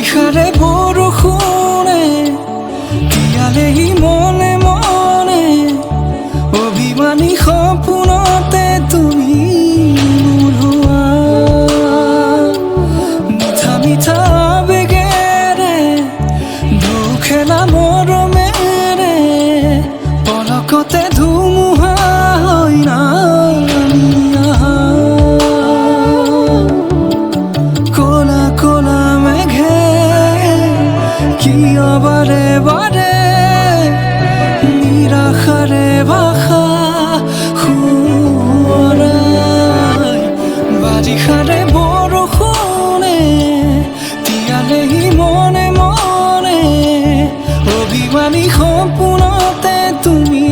বাৰিষাৰে বৰষুণে তিয়ালেহি মনে মনে অভিমানী সপোনতে তুমি মোৰ হোৱা মিঠা মিঠা আবেগেৰে দুখেলা মৰমেৰে পলকতে ধুমুহা হৈ নামি আহা ক'লা ক'লা মেঘে কিয় বাৰে বাৰে নিৰাশাৰে ভাষা সোঁৱৰাই বাৰিষাৰে বৰষুণে তিয়ালেহি মনে মনে অভিমানী সপোনতে তুমি